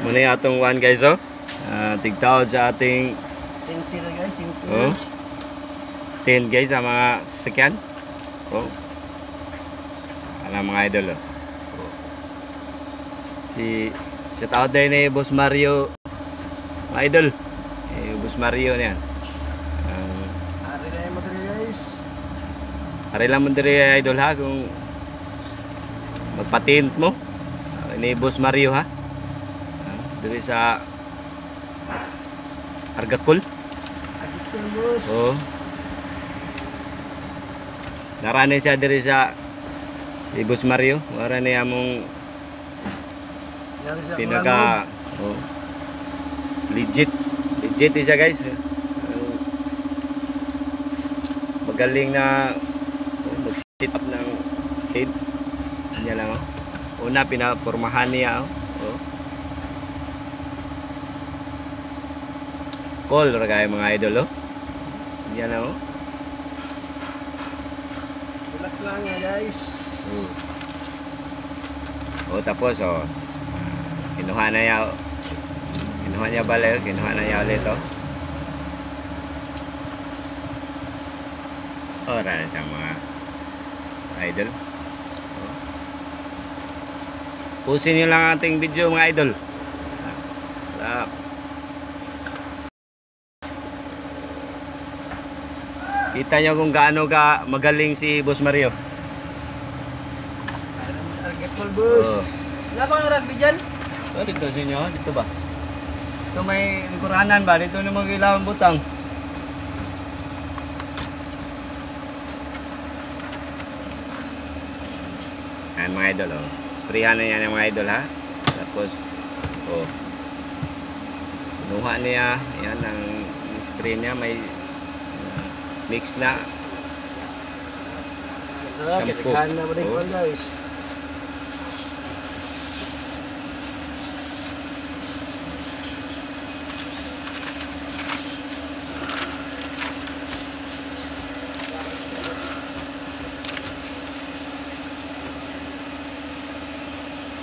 Muna yung atong one guys, oh. Tigtaod sa ating 20 na guys, 20. oh. 10 guys sa mga sasakyan. Oh. Alam mga idol, oh. Sa taod din ni Boss Mario, mga idol. Boss Mario niyan. Ari na yung madali guys. Ari lang mo diri idol ha kung magpatint mo. Ni Boss Mario ha. Diri sa Argacol. Argacol boss. Oh. Narani siya diri sa Boss Mario. Wala niya mong pinaka oh, legit siya guys. Magaling na mag-sit up ng head niya lang, oh. Una pinapormahan niya, oh. Call ra kay mga idol, oh. Yan lang, oh. Relax lang nga guys. Oh, tapos oh kinuha na niya bale, kinuha na niya ulit, oh. Ora na siyang mga idol. Oh. Pusin nyo lang ating video mga idol. Kita nyo kung gaano ka magaling si Boss Mario. Argacol boss. Oh. Wala bang rugby dyan? Dito sa inyo, dito ba? Ito may lingkuranan ba? Dito na mag-ilawang butang. Ayan mga idol, oh. Sprayhan na yan yung mga idol, ha. Tapos oh, kinuha niya yan ang spray niya, may mix na shampoo. Kailangan na ba guys?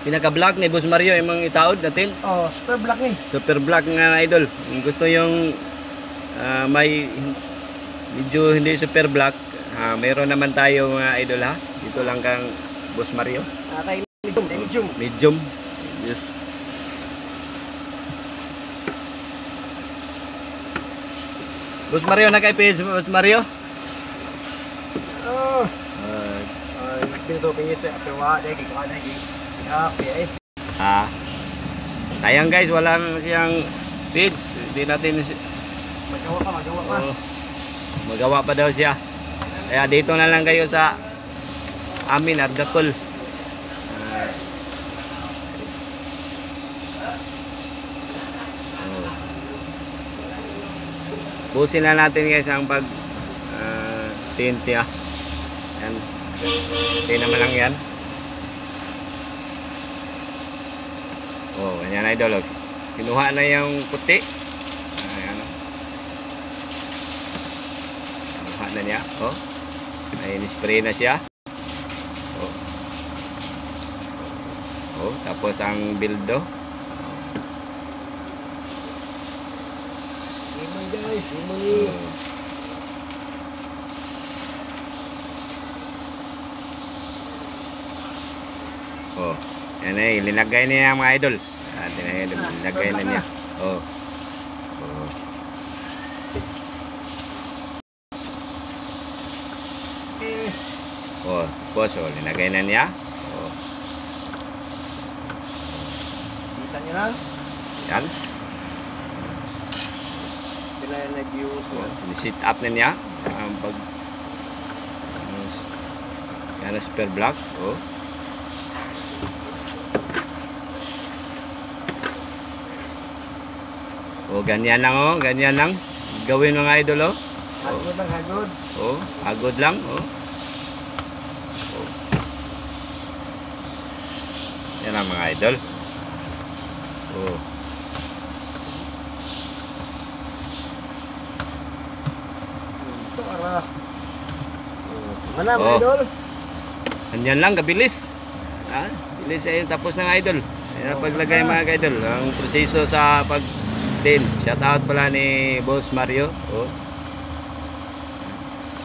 Pinaka-black ni Boss Mario yung mga itaod natin. Oh, super black ni. Super black nga idol. Kung gusto yung may medyo hindi super black, mayroon naman tayo mga idol ha. Dito lang kang Boss Mario. Kay medium. Medium. Yes. Boss Mario na kay page Boss Mario. Oh. Ay, pinutupin ito. Pero dagi ko dagi. Okay. Sayang guys, walang siyang page. Hindi natin magawa pa. Oh, magawa pa daw siya. Kaya dito na lang kayo sa amin, Argacol. Busin na natin guys ang pag tint niya. Yan. Hindi naman lang yan. Oh, ganyan idol. Kinuha na yung puti. Ayan. Kinuha na niya. Oh. Ay, spray na siya. Oh. Oh, tapos ang bildo. Limon guys, limon ni. Oh. Yan ay, linagay niya mga idol. Linagay na niya. Oh. Oh. Oh, tapos oh, linagay na niya. Oh. Kita nyo lang. Yan. Sila yung nag-use. Oh, sinisit up na niya. Ang pag yan na super black. Oh. Oh, ganyan lang, oh, ganyan lang. Gawin mga idol, oh. Hagod lang, hagod. Oh, hagod lang, oh. Oh. Yan ang mga idol. Oh. Ito, ara. Mana mga Oh. idol? Ganyan lang, kabilis. Ha? Bilis ay tapos ng idol. Ayan ang paglagay mga ka-idol. Ang proseso sa pag-tin. Shout out pala ni Boss Mario. Oh.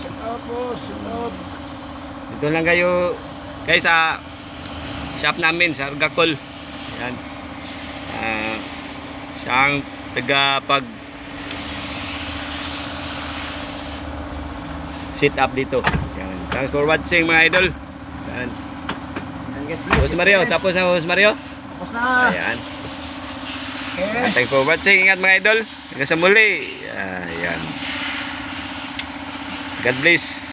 Shout out po, shout out. Dito lang kayo guys sa shop namin sa Argacol. Ayan. Siyang taga-pag sit up dito. Ayan. Thanks for watching mga idol. Ayan. Boss Mario, tapos na Boss Mario? Tapos na. Ayan. Okay. Thanks for watching. Ingat mga idol. Hanggang sa muli. Ayan. God bless.